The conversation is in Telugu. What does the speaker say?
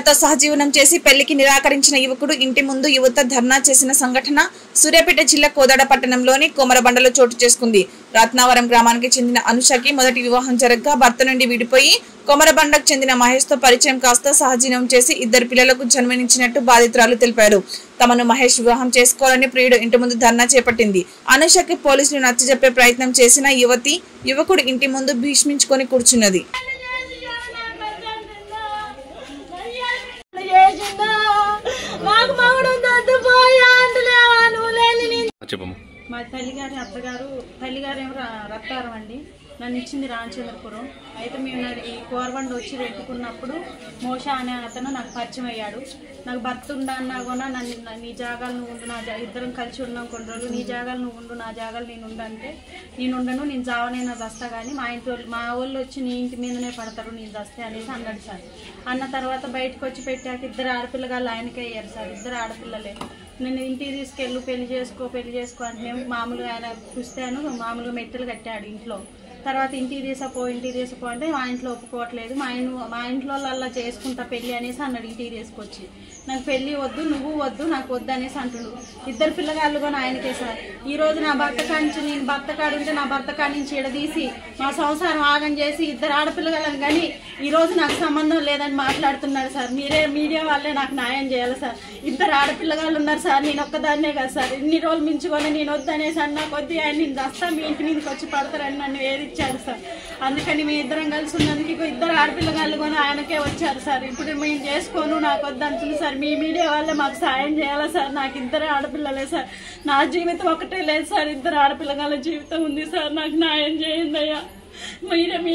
భర్తతో సహజీవనం చేసి పెళ్లికి నిరాకరించిన యువకుడు ఇంటి ముందు యువత ధర్నా చేసిన సంఘటన సూర్యాపేట జిల్లా కోదాడ పట్టణంలోని కొమరబండలో చోటు చేసుకుంది. రత్నావరం గ్రామానికి చెందిన అనుషకి మొదటి వివాహం జరగగా భర్త నుండి విడిపోయి కొమరబండకు చెందిన మహేష్ తో పరిచయం కాస్త సహజీవనం చేసి ఇద్దరు పిల్లలకు జన్మనిచ్చినట్టు బాధితురాలు తెలిపారు. తమను మహేష్ వివాహం చేసుకోవాలని ప్రియుడు ఇంటి ముందు ధర్నా చేపట్టింది. అనుషకి పోలీసులు నచ్చజెప్పే ప్రయత్నం చేసిన యువకుడు ఇంటి ముందు భీష్మించుకొని కూర్చున్నది. మా తల్లిగారి తల్లిగారేమో రత్తారం అండి. నన్ను ఇచ్చింది రామచంద్రపురం. అయితే మేము ఈ కోరబండ వచ్చి పెట్టుకున్నప్పుడు మోషా అనే అతను నాకు పరిచయం అయ్యాడు. నాకు భర్త ఉండన్నా కూడా నన్ను నీ జాగాలు నువ్వు ఉండు, నా ఇద్దరం కలిసి ఉన్నాం కొన్ని రోజులు, నీ జాగాలు నువ్వు ఉండు, నా జాగాలు నేను ఉండంటే నేను ఉండను, నేను జావనైనా దస్తా కానీ మా వాళ్ళు వచ్చి నీ ఇంటి మీదనే పడతారు నేను దస్తే అనేసి అన్నాడు సార్. అన్న తర్వాత బయటకు వచ్చి పెట్టాక ఇద్దరు ఆడపిల్లగాళ్ళు ఆయనకే అయ్యారు సార్. ఇద్దరు ఆడపిల్లలే. నేను ఇంటికి తీసుకెళ్ళు పెళ్లి చేసుకో అంటే మామూలుగా ఆయన చూస్తాను మామూలుగా మెట్టలు కట్టాడు ఇంట్లో. తర్వాత ఇంటికి తీసపో అంటే మా ఇంట్లో ఒప్పుకోవట్లేదు. మా ఇంట్లో అలా చేసుకుంటా పెళ్లి అనేసి అన్నాడు. ఇంటికి తీసుకొచ్చి నాకు పెళ్లి వద్దు, నువ్వు వద్దు, నాకు వద్దు అనేసి అంటుడు. ఇద్దరు పిల్లగాళ్ళు కూడా ఆయనకే సార్. ఈ రోజు నా భర్త కాంచి నేను భర్త కాడుంటే నా భర్త కాడి నుంచి ఎడదీసి మా సంసారం ఆగం చేసి ఇద్దరు ఆడపిల్లగాళ్ళని కానీ ఈ రోజు నాకు సంబంధం లేదని మాట్లాడుతున్నాడు సార్. మీడియా వాళ్ళే నాకు న్యాయం చేయాలి సార్. ఇద్దరు ఆడపిల్లగాళ్ళు ఉన్నారు సార్, నేను ఒక్కదాన్నే కదా సార్. ఇన్ని రోజులు మించుకొని నేను వద్దనేసి అన్నా కొద్ది ఆయన నేను దస్తా మీ ఇంటి మీదకి వచ్చి పడతారని నన్ను వేధించారు సార్. అందుకని మీ ఇద్దరం కలిసి ఉన్నందుకు ఇద్దరు ఆడపిల్లగాళ్ళు కూడా ఆయనకే వచ్చారు సార్. ఇప్పుడు మేము చేసుకోను, నాకు వద్దంటుంది సార్. మీ మీడియా వాళ్ళే మాకు సాయం చేయాలా సార్. నాకు ఇద్దరు ఆడపిల్లలే సార్. నా జీవితం ఒకటే లేదు సార్, ఇద్దరు ఆడపిల్లగాళ్ళ జీవితం ఉంది సార్. నాకు న్యాయం చేయండి అయ్యా.